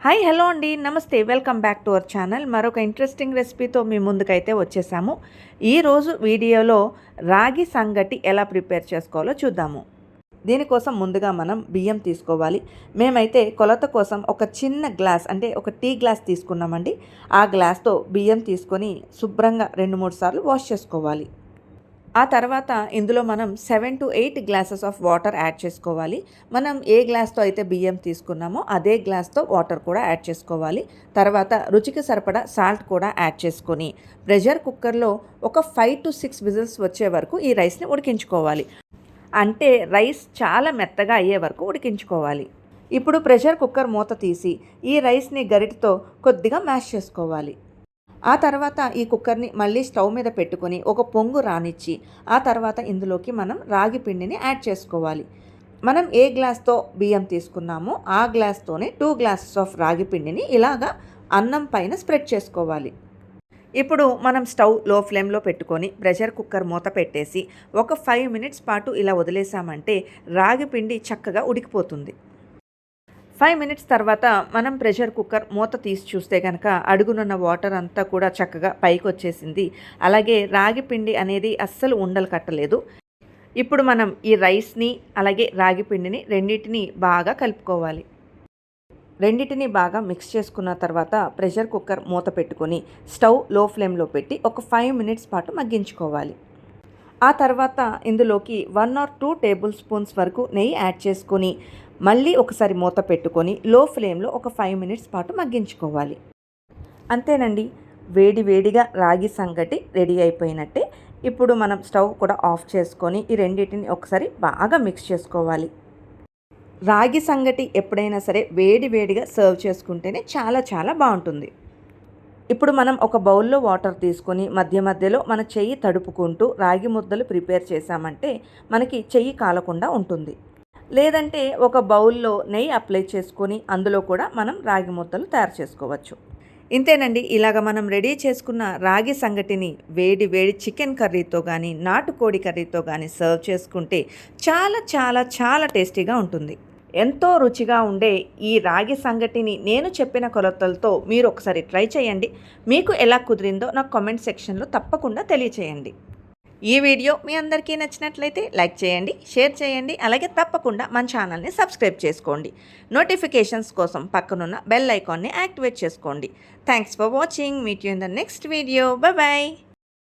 Hi hello అండి, నమస్తే. Welcome back to our channel. మరొక ఇంట్రెస్టింగ్ రెసిపీతో మీ ముందుకైతే వచ్చేసాము. ఈరోజు వీడియోలో రాగి సంగటి ఎలా ప్రిపేర్ చేసుకోవాలో చూద్దాము. దీనికోసం ముందుగా మనం బియ్యం తీసుకోవాలి. మేమైతే కొలత కోసం ఒక చిన్న గ్లాస్, అంటే ఒక టీ గ్లాస్ తీసుకున్నామండి. ఆ గ్లాస్తో బియ్యం తీసుకొని శుభ్రంగా 2-3 సార్లు వాష్ చేసుకోవాలి. ఆ తర్వాత ఇందులో మనం 7 to 8 glasses of water add చేసుకోవాలి. మనం ఏ గ్లాస్తో అయితే బియ్యం తీసుకున్నామో అదే గ్లాస్తో వాటర్ కూడా యాడ్ చేసుకోవాలి. తర్వాత రుచికి సరిపడా సాల్ట్ కూడా యాడ్ చేసుకొని ప్రెషర్ కుక్కర్లో ఒక 5 to 6 విజిల్స్ వచ్చే వరకు ఈ రైస్ని ఉడికించుకోవాలి. అంటే రైస్ చాలా మెత్తగా అయ్యే వరకు ఉడికించుకోవాలి. ఇప్పుడు ప్రెషర్ కుక్కర్ మూత తీసి ఈ రైస్ని గరిటతో కొద్దిగా మ్యాష్ చేసుకోవాలి. ఆ తర్వాత ఈ కుక్కర్ని మళ్ళీ స్టవ్ మీద పెట్టుకొని ఒక పొంగు రానిచ్చి ఆ తర్వాత ఇందులోకి మనం రాగి పిండిని యాడ్ చేసుకోవాలి. మనం ఏ గ్లాస్తో బియ్యం తీసుకున్నామో ఆ గ్లాస్తోనే 2 గ్లాసెస్ ఆఫ్ రాగి పిండిని ఇలాగా అన్నం పైన స్ప్రెడ్ చేసుకోవాలి. ఇప్పుడు మనం స్టవ్ లో ఫ్లేమ్లో పెట్టుకొని ప్రెషర్ కుక్కర్ మూత పెట్టేసి ఒక 5 మినిట్స్ పాటు ఇలా వదిలేసామంటే రాగి పిండి చక్కగా ఉడికిపోతుంది. 5 మినిట్స్ తర్వాత మనం ప్రెషర్ కుక్కర్ మూత తీసి చూస్తే కనుక అడుగునున్న వాటర్ అంతా కూడా చక్కగా పైకి వచ్చేసింది. అలాగే రాగి పిండి అనేది అస్సలు ఉండలు కట్టలేదు. ఇప్పుడు మనం ఈ రైస్ని అలాగే రాగి పిండిని రెండింటిని బాగా కలుపుకోవాలి. రెండింటిని బాగా మిక్స్ చేసుకున్న తర్వాత ప్రెషర్ కుక్కర్ మూత పెట్టుకొని స్టవ్ లో ఫ్లేమ్లో పెట్టి ఒక 5 మినిట్స్ పాటు మగ్గించుకోవాలి. ఆ తర్వాత ఇందులోకి 1 or 2 టేబుల్ స్పూన్స్ వరకు నెయ్యి యాడ్ చేసుకొని మళ్ళీ ఒకసారి మూత పెట్టుకొని లో ఫ్లేమ్లో ఒక 5 మినిట్స్ పాటు మగ్గించుకోవాలి. అంతేనండి, వేడి వేడిగా రాగి సంగటి రెడీ అయిపోయినట్టే. ఇప్పుడు మనం స్టవ్ కూడా ఆఫ్ చేసుకొని ఈ రెండింటిని ఒకసారి బాగా మిక్స్ చేసుకోవాలి. రాగి సంగటి ఎప్పుడైనా సరే వేడి వేడిగా సర్వ్ చేసుకుంటేనే చాలా చాలా బాగుంటుంది. ఇప్పుడు మనం ఒక బౌల్లో వాటర్ తీసుకొని మధ్య మధ్యలో మన చెయ్యి తడుపుకుంటూ రాగి ముద్దలు ప్రిపేర్ చేసామంటే మనకి చెయ్యి కాలకుండా ఉంటుంది. లేదంటే ఒక బౌల్లో నెయ్యి అప్లై చేసుకొని అందులో కూడా మనం రాగి ముద్దలు తయారు చేసుకోవచ్చు. ఇంతేనండి, ఇలాగ మనం రెడీ చేసుకున్న రాగి సంగటిని వేడి వేడి చికెన్ కర్రీతో కానీ నాటుకోడి కర్రీతో కానీ సర్వ్ చేసుకుంటే చాలా చాలా చాలా టేస్టీగా ఉంటుంది. ఎంతో రుచిగా ఉండే ఈ రాగి సంగటిని నేను చెప్పిన కొలతలతో మీరు ఒకసారి ట్రై చేయండి. మీకు ఎలా కుదిరిందో నాకు కామెంట్ సెక్షన్లో తప్పకుండా తెలియచేయండి. ఈ వీడియో మీ అందరికీ నచ్చినట్లయితే లైక్ చేయండి, షేర్ చేయండి, అలాగే తప్పకుండా మన ఛానల్ని సబ్స్క్రైబ్ చేసుకోండి. నోటిఫికేషన్స్ కోసం పక్కనున్న బెల్ ఐకాన్ని యాక్టివేట్ చేసుకోండి. Thanks for watching. Meet you in the next video. Bye.